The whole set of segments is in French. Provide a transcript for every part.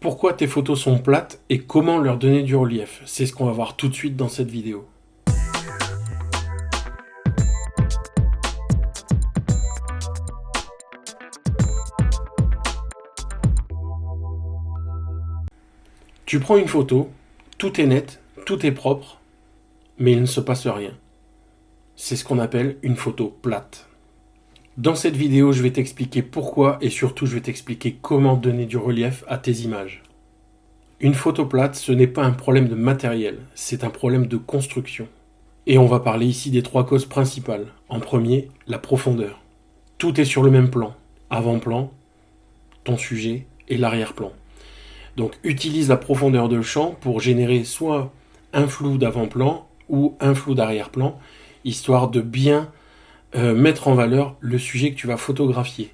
Pourquoi tes photos sont plates et comment leur donner du relief? C'est ce qu'on va voir tout de suite dans cette vidéo. Tu prends une photo, tout est net, tout est propre, mais il ne se passe rien. C'est ce qu'on appelle une photo plate. Dans cette vidéo, je vais t'expliquer pourquoi et surtout je vais t'expliquer comment donner du relief à tes images. Une photo plate, ce n'est pas un problème de matériel, c'est un problème de construction. Et on va parler ici des trois causes principales. En premier, la profondeur. Tout est sur le même plan. Avant-plan, ton sujet et l'arrière-plan. Donc utilise la profondeur de champ pour générer soit un flou d'avant-plan ou un flou d'arrière-plan, histoire de bien mettre en valeur le sujet que tu vas photographier.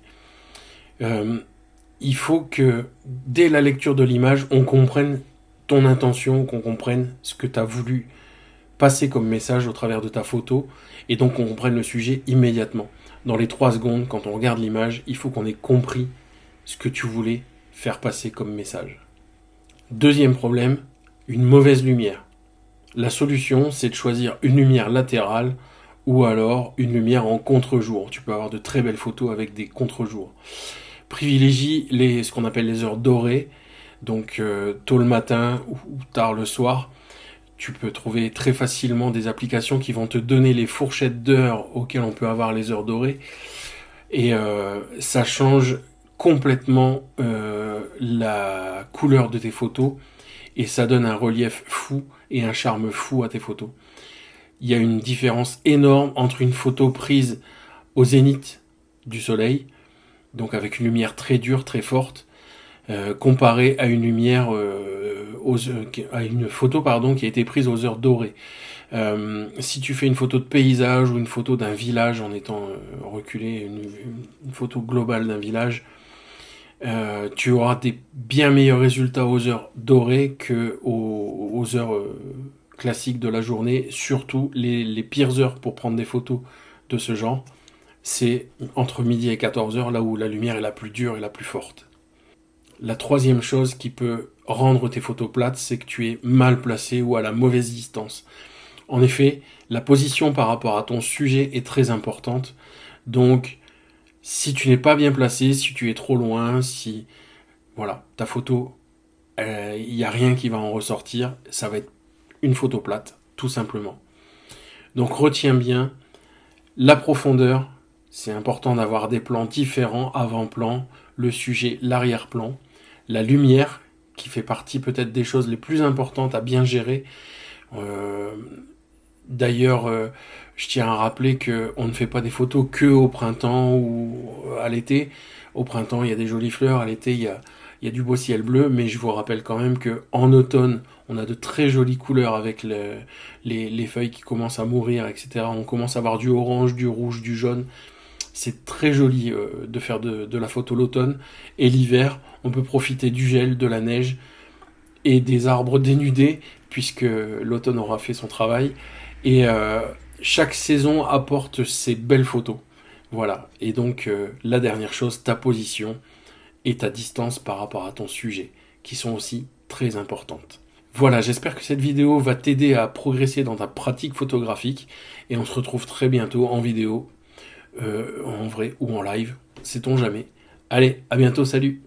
Il faut que dès la lecture de l'image, on comprenne ton intention, qu'on comprenne ce que tu as voulu passer comme message au travers de ta photo, et donc on comprenne le sujet immédiatement. Dans les 3 secondes, quand on regarde l'image, il faut qu'on ait compris ce que tu voulais faire passer comme message. Deuxième problème, une mauvaise lumière. La solution, c'est de choisir une lumière latérale ou alors une lumière en contre-jour. Tu peux avoir de très belles photos avec des contre-jours. Privilégie ce qu'on appelle les heures dorées, donc tôt le matin ou tard le soir. Tu peux trouver très facilement des applications qui vont te donner les fourchettes d'heures auxquelles on peut avoir les heures dorées. Et ça change complètement la couleur de tes photos et ça donne un relief fou et un charme fou à tes photos. Il y a une différence énorme entre une photo prise au zénith du soleil, donc avec une lumière très dure, très forte, comparée à une lumière à une photo qui a été prise aux heures dorées. Si tu fais une photo de paysage ou une photo d'un village en étant reculé, une photo globale d'un village, tu auras des bien meilleurs résultats aux heures dorées que aux heures classiques de la journée. Surtout les pires heures pour prendre des photos de ce genre, c'est entre midi et 14h, là où la lumière est la plus dure et la plus forte. La troisième chose qui peut rendre tes photos plates, c'est que tu es mal placé ou à la mauvaise distance. En effet, la position par rapport à ton sujet est très importante. Donc, si tu n'es pas bien placé, si tu es trop loin, si voilà, ta photo, il n'y a rien qui va en ressortir, ça va être une photo plate, tout simplement. Donc retiens bien, la profondeur, c'est important d'avoir des plans différents, avant-plan, le sujet, l'arrière-plan, la lumière, qui fait partie peut-être des choses les plus importantes à bien gérer. D'ailleurs, je tiens à rappeler qu'on ne fait pas des photos que au printemps ou à l'été. Au printemps, il y a des jolies fleurs, à l'été, il y a du beau ciel bleu, mais je vous rappelle quand même qu'en automne, on a de très jolies couleurs avec les feuilles qui commencent à mourir, etc. On commence à avoir du orange, du rouge, du jaune. C'est très joli de faire de la photo l'automne. Et l'hiver, on peut profiter du gel, de la neige et des arbres dénudés, puisque l'automne aura fait son travail. Et chaque saison apporte ses belles photos. Voilà. Et donc, la dernière chose, ta position et ta distance par rapport à ton sujet, qui sont aussi très importantes. Voilà, j'espère que cette vidéo va t'aider à progresser dans ta pratique photographique. Et on se retrouve très bientôt en vidéo, en vrai ou en live, sait-on jamais. Allez, à bientôt, salut!